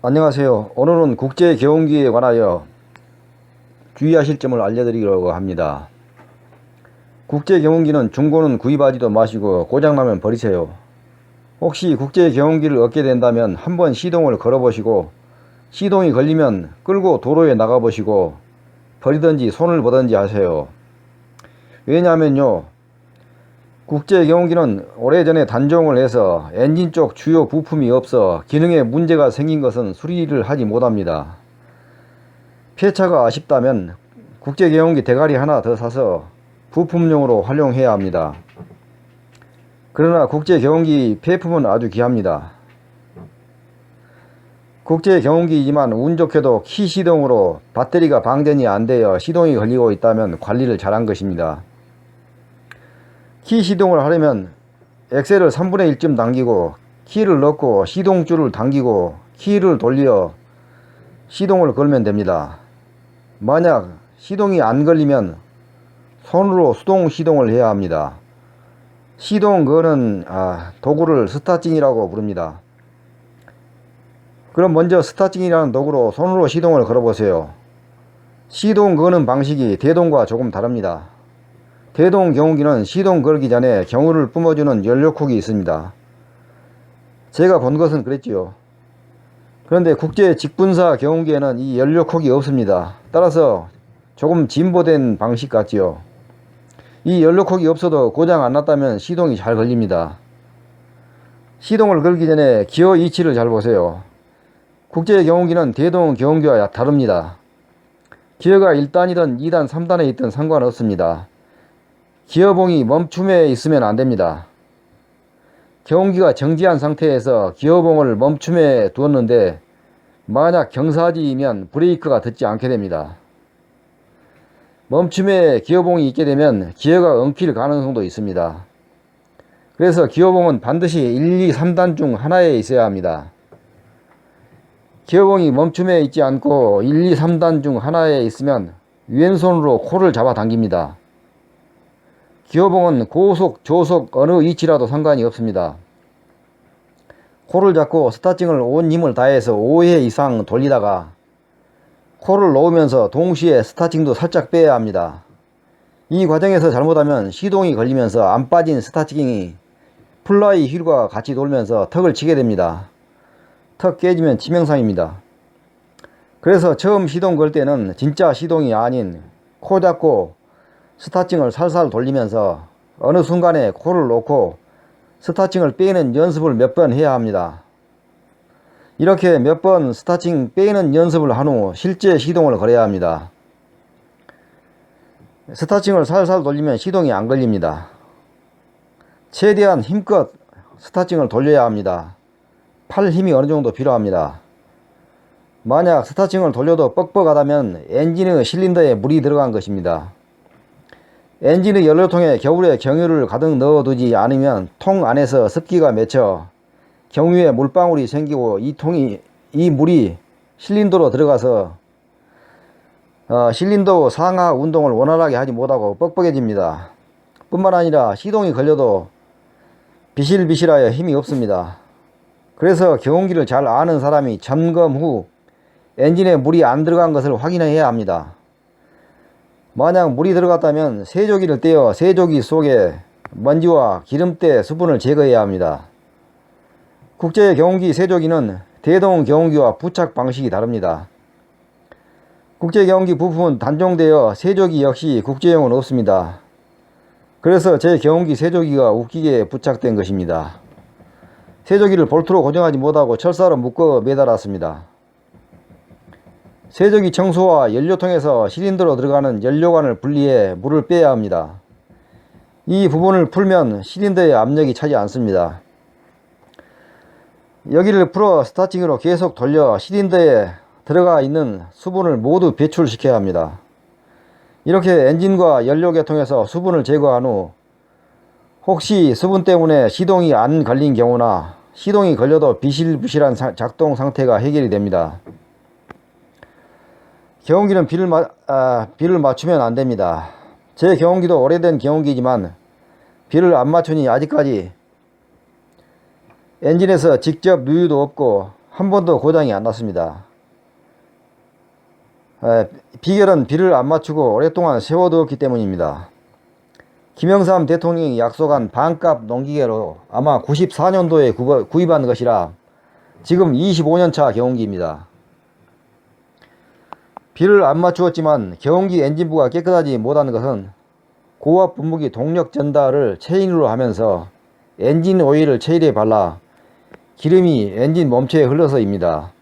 안녕하세요. 오늘은 국제경운기에 관하여 주의하실 점을 알려드리려고 합니다. 국제경운기는 중고는 구입하지도 마시고 고장나면 버리세요. 혹시 국제경운기를 얻게 된다면 한번 시동을 걸어보시고 시동이 걸리면 끌고 도로에 나가보시고 버리든지 손을 보든지 하세요. 왜냐하면요, 국제경운기는 오래전에 단종을 해서 엔진 쪽 주요 부품이 없어 기능에 문제가 생긴 것은 수리를 하지 못합니다. 폐차가 아쉽다면 국제경운기 대가리 하나 더 사서 부품용으로 활용해야 합니다. 그러나 국제경운기 폐품은 아주 귀합니다. 국제경운기이지만 운 좋게도 키 시동으로 배터리가 방전이 안되어 시동이 걸리고 있다면 관리를 잘한 것입니다. 키 시동을 하려면 엑셀을 3분의 1쯤 당기고 키를 넣고 시동줄을 당기고 키를 돌려 시동을 걸면 됩니다. 만약 시동이 안 걸리면 손으로 수동 시동을 해야 합니다. 시동 거는 도구를 스타팅이라고 부릅니다. 그럼 먼저 스타팅이라는 도구로 손으로 시동을 걸어보세요. 시동 거는 방식이 대동과 조금 다릅니다. 대동 경운기는 시동 걸기 전에 경운을 뿜어주는 연료콕이 있습니다. 제가 본 것은 그랬지요. 그런데 국제 직분사 경운기에는 이 연료콕이 없습니다. 따라서 조금 진보된 방식 같지요. 이 연료콕이 없어도 고장 안 났다면 시동이 잘 걸립니다. 시동을 걸기 전에 기어 위치를 잘 보세요. 국제 경운기는 대동 경운기와 다릅니다. 기어가 1단이든 2단, 3단에 있든 상관없습니다. 기어봉이 멈춤에 있으면 안됩니다. 경운기가 정지한 상태에서 기어봉을 멈춤에 두었는데 만약 경사지이면 브레이크가 듣지 않게 됩니다. 멈춤에 기어봉이 있게 되면 기어가 엉킬 가능성도 있습니다. 그래서 기어봉은 반드시 1, 2, 3단 중 하나에 있어야 합니다. 기어봉이 멈춤에 있지 않고 1, 2, 3단 중 하나에 있으면 왼손으로 코를 잡아 당깁니다. 기어봉은 고속, 저속 어느 위치라도 상관이 없습니다. 코를 잡고 스타팅을 온 힘을 다해서 5회 이상 돌리다가 코를 놓으면서 동시에 스타팅도 살짝 빼야 합니다. 이 과정에서 잘못하면 시동이 걸리면서 안 빠진 스타팅이 플라이 휠과 같이 돌면서 턱을 치게 됩니다. 턱 깨지면 치명상입니다. 그래서 처음 시동 걸 때는 진짜 시동이 아닌 코 잡고 스타팅을 살살 돌리면서 어느 순간에 코를 놓고 스타팅을 빼는 연습을 몇 번 해야 합니다. 이렇게 몇 번 스타팅 빼는 연습을 한 후 실제 시동을 걸어야 합니다. 스타팅을 살살 돌리면 시동이 안 걸립니다. 최대한 힘껏 스타팅을 돌려야 합니다. 팔 힘이 어느 정도 필요합니다. 만약 스타팅을 돌려도 뻑뻑하다면 엔진의 실린더에 물이 들어간 것입니다. 엔진의 연료통에 겨울에 경유를 가득 넣어두지 않으면 통 안에서 습기가 맺혀 경유에 물방울이 생기고 이 물이 실린더로 들어가서 실린더 상하 운동을 원활하게 하지 못하고 뻑뻑해집니다. 뿐만 아니라 시동이 걸려도 비실비실하여 힘이 없습니다. 그래서 경운기를 잘 아는 사람이 점검 후 엔진에 물이 안 들어간 것을 확인해야 합니다. 만약 물이 들어갔다면 세조기를 떼어 세조기 속에 먼지와 기름때 수분을 제거해야 합니다. 국제 경운기 세조기는 대동 경운기와 부착 방식이 다릅니다. 국제 경운기 부품은 단종되어 세조기 역시 국제용은 없습니다. 그래서 제 경운기 세조기가 웃기게 부착된 것입니다. 세조기를 볼트로 고정하지 못하고 철사로 묶어 매달았습니다. 세조기 청소와 연료통에서 실린더로 들어가는 연료관을 분리해 물을 빼야 합니다. 이 부분을 풀면 실린더의 압력이 차지 않습니다. 여기를 풀어 스타팅으로 계속 돌려 실린더에 들어가 있는 수분을 모두 배출시켜야 합니다. 이렇게 엔진과 연료계통에서 수분을 제거한 후 혹시 수분 때문에 시동이 안 걸린 경우나 시동이 걸려도 비실비실한 작동 상태가 해결이 됩니다. 경운기는 비를 맞추면 안됩니다. 제 경운기도 오래된 경운기지만 비를 안 맞추니 아직까지 엔진에서 직접 누유도 없고 한 번도 고장이 안 났습니다. 비결은 비를 안 맞추고 오랫동안 세워두었기 때문입니다. 김영삼 대통령이 약속한 반값 농기계로 아마 94년도에 구입한 것이라 지금 25년차 경운기입니다. 비를 안 맞추었지만 경운기 엔진부가 깨끗하지 못한 것은 고압 분무기 동력 전달을 체인으로 하면서 엔진 오일을 체일에 발라 기름이 엔진 몸체에 흘러서입니다.